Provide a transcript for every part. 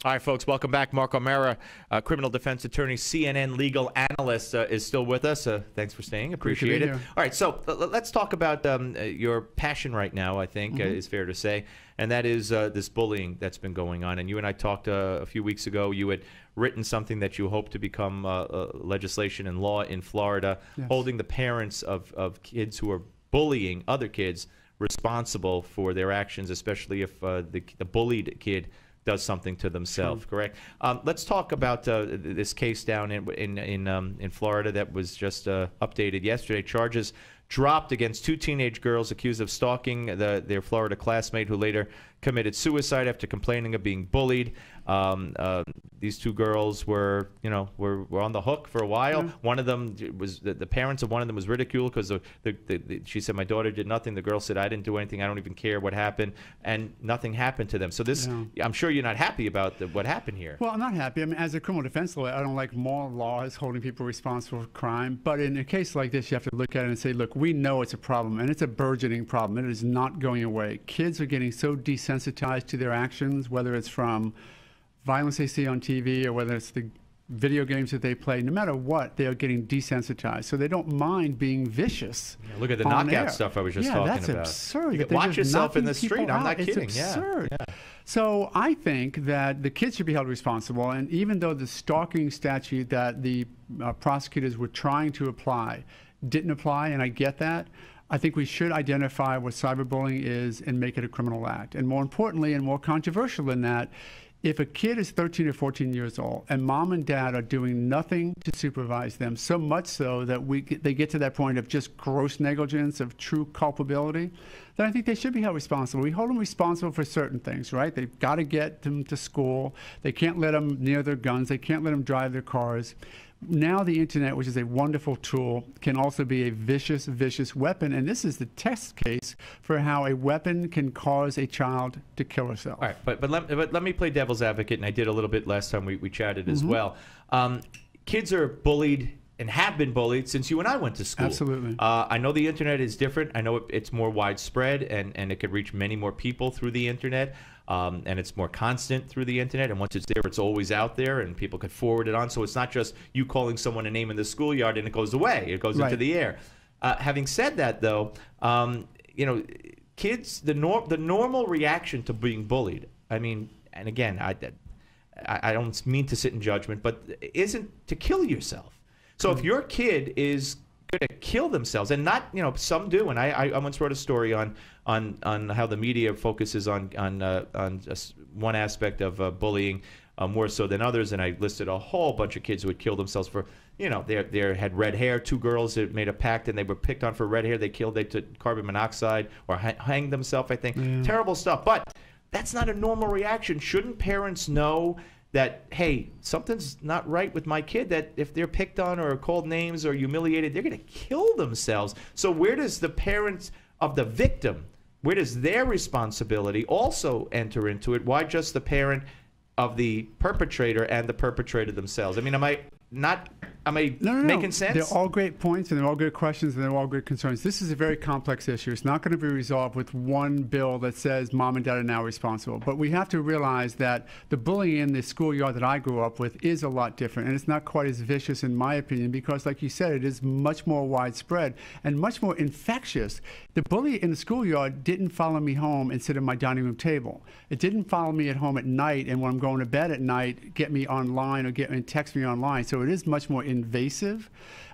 All right, folks, welcome back. Mark O'Mara, criminal defense attorney, CNN legal analyst, is still with us. Thanks for staying. Appreciate it. All right, so let's talk about your passion right now, I think, is fair to say, and that is this bullying that's been going on. And you and I talked a few weeks ago. You had written something that you hope to become legislation and law in Florida, holding the parents of kids who are bullying other kids responsible for their actions, especially if the bullied kid does something to themselves. Correct. Let's talk about this case down in Florida that was just updated yesterday. Charges dropped against two teenage girls accused of stalking their Florida classmate, who later committed suicide after complaining of being bullied. These two girls were on the hook for a while. One of them was the parents of one of them was ridiculed because she said, my daughter did nothing. The girl said, I didn't do anything. I don't even care what happened, and nothing happened to them. So this, I'm sure you're not happy about what happened here. Well, I'm not happy. I mean, as a criminal defense lawyer, I don't like moral laws holding people responsible for crime. But in a case like this, you have to look at it and say, look, we know it's a problem, and it's a burgeoning problem. It is not going away. Kids are getting so desensitized to their actions, whether it's from violence they see on TV or whether it's the video games that they play. No matter what, they are getting desensitized, so they don't mind being vicious. Yeah, look at the knockout stuff I was just talking about. Yeah, that's absurd. You watch yourself in the street. I'm not kidding. It's absurd. Yeah. So I think that the kids should be held responsible, and even though the stalking statute that the prosecutors were trying to apply didn't apply, and I get that, I think we should identify what cyberbullying is and make it a criminal act. And more importantly, and more controversial than that, if a kid is 13 or 14 years old and mom and dad are doing nothing to supervise them, so much so that they get to that point of just gross negligence, of true culpability, then I think they should be held responsible. We hold them responsible for certain things, right? They've got to get them to school. They can't let them near their guns. They can't let them drive their cars. Now the internet, which is a wonderful tool, can also be a vicious, vicious weapon. And this is the test case for how a weapon can cause a child to kill herself. All right, but let me play devil's advocate, and I did a little bit last time we chatted as well. Kids are bullied and have been bullied since you and I went to school. Absolutely. I know the internet is different. I know it's more widespread, and it could reach many more people through the internet. And it's more constant through the internet, and once it's there, it's always out there, and people could forward it on. So it's not just you calling someone a name in the schoolyard and it goes away; it goes into the air. Having said that, though, kids, the normal reaction to being bullied. I mean, and again, I don't mean to sit in judgment, but isn't to kill yourself. So if your kid is going to kill themselves, and not, some do, and I once wrote a story on how the media focuses on just one aspect of bullying more so than others, and I listed a whole bunch of kids who would kill themselves for, they had red hair. Two girls that made a pact and they were picked on for red hair. They took carbon monoxide or hanged themselves, I think. Terrible stuff. But that's not a normal reaction. Shouldn't parents know that, hey, something's not right with my kid, that if they're picked on or called names or humiliated, they're going to kill themselves? So where does the parents of the victim, where does their responsibility also enter into it? Why just the parent of the perpetrator and the perpetrator themselves? I mean, am I making sense? They're all great points, and they're all good questions, and they're all good concerns. This is a very complex issue. It's not going to be resolved with one bill that says mom and dad are now responsible. But we have to realize that the bullying in the schoolyard that I grew up with is a lot different, and it's not quite as vicious, in my opinion, because, like you said, it is much more widespread and much more infectious. The bully in the schoolyard didn't follow me home and sit at my dining room table. It didn't follow me at home at night, and when I'm going to bed at night, get me online or text me online. So it is much more invasive.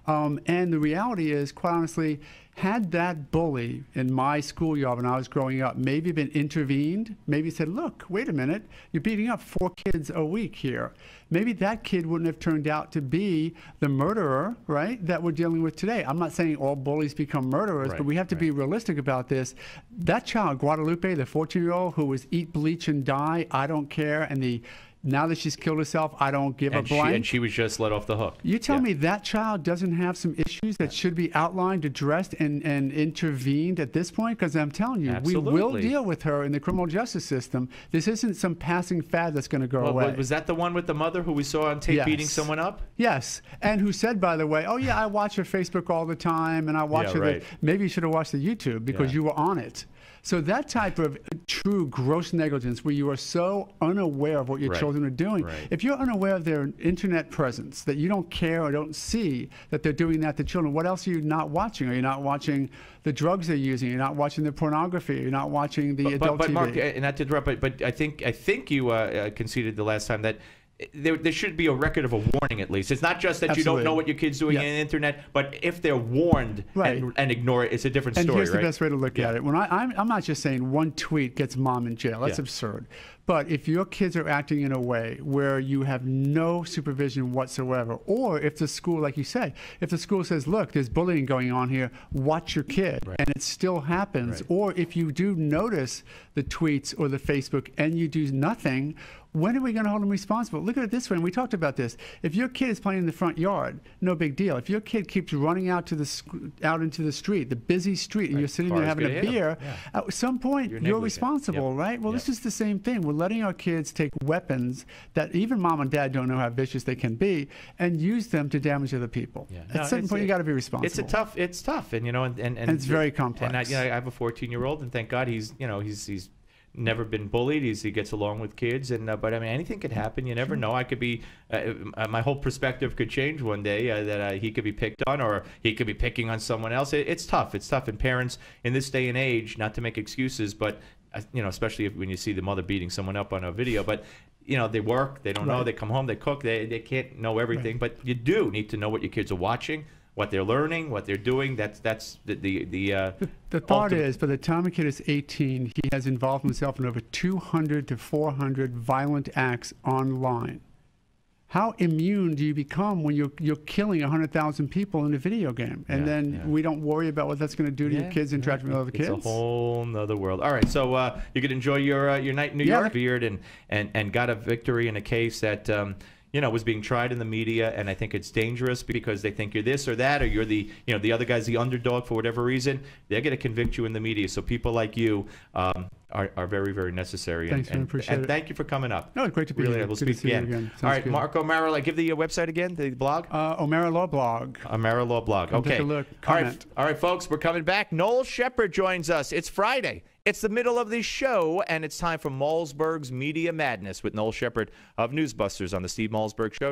And the reality is, quite honestly, had that bully in my schoolyard when I was growing up maybe been intervened, maybe said, look, wait a minute, you're beating up 4 kids a week here. Maybe that kid wouldn't have turned out to be the murderer, right, that we're dealing with today. I'm not saying all bullies become murderers, but we have to be realistic about this. That child, Guadalupe, the 14-year-old who was eat, bleach, and die, I don't care, and now that she's killed herself, I don't give a blank. And she was just let off the hook. You tell me that child doesn't have some issues that should be outlined, addressed, and intervened at this point? Because I'm telling you, we will deal with her in the criminal justice system. This isn't some passing fad that's going to go away. Was that the one with the mother who we saw on tape beating someone up? Yes, and who said, by the way, oh yeah, I watch her Facebook all the time, and I watch her. Maybe you should have watched the YouTube because you were on it. So that type of true gross negligence where you are so unaware of what your children are doing, if you're unaware of their internet presence, that you don't care or don't see that they're doing that to children, what else are you not watching? Are you not watching the drugs they're using? You're not watching the pornography? You're not watching the adult TV? But Mark, not to interrupt, but I think you conceded the last time that there should be a record of a warning at least. It's not just that you don't know what your kid's doing on the internet, but if they're warned and ignore it, it's a different story. And here's the best way to look at it. When I'm not just saying one tweet gets mom in jail. That's absurd. But if your kids are acting in a way where you have no supervision whatsoever, or if the school, like you say, if the school says, look, there's bullying going on here, watch your kid, and it still happens, or if you do notice the tweets or the Facebook and you do nothing, when are we going to hold them responsible? Look at it this way, and we talked about this. If your kid is playing in the front yard, no big deal. If your kid keeps running out into the street, the busy street, and you're sitting there having a beer, at some point you're responsible, right? Well, this is the same thing. We're letting our kids take weapons that even mom and dad don't know how vicious they can be, and use them to damage other people. At a certain point, you got to be responsible. It's tough, and and it's very complex. And I have a 14-year-old, and thank God he's never been bullied. He gets along with kids, and but I mean, anything could happen. You never know. I could be, my whole perspective could change one day. That he could be picked on, or he could be picking on someone else. It's tough. It's tough, and parents in this day and age, not to make excuses, but especially when you see the mother beating someone up on a video, but they work, they don't know, they come home, they cook, they can't know everything, but you do need to know what your kids are watching, what they're learning, what they're doing. That's the thought is, by the time a kid is 18, he has involved himself in over 200 to 400 violent acts online. How immune do you become when you're killing 100,000 people in a video game, and then we don't worry about what that's going to do to your kids interacting with other kids? It's a whole nother world. All right, so you could enjoy your night in New York, beard, and got a victory in a case that was being tried in the media, and I think it's dangerous because they think you're this or that, or you're the other guy's the underdog for whatever reason. They're going to convict you in the media. So people like you are very, very necessary. Thanks, man. Appreciate it. Thank you for coming up. No, it's great to be here. We'll speak again. All right, Mark O'Mara, give the website again, the blog. O'Mara Law Blog. O'Mara Law Blog. Come take a look. Comment. All right, folks, we're coming back. Noel Shepard joins us. It's Friday. It's the middle of the show, and it's time for Malzberg's Media Madness with Noel Shepard of Newsbusters on the Steve Malzberg Show.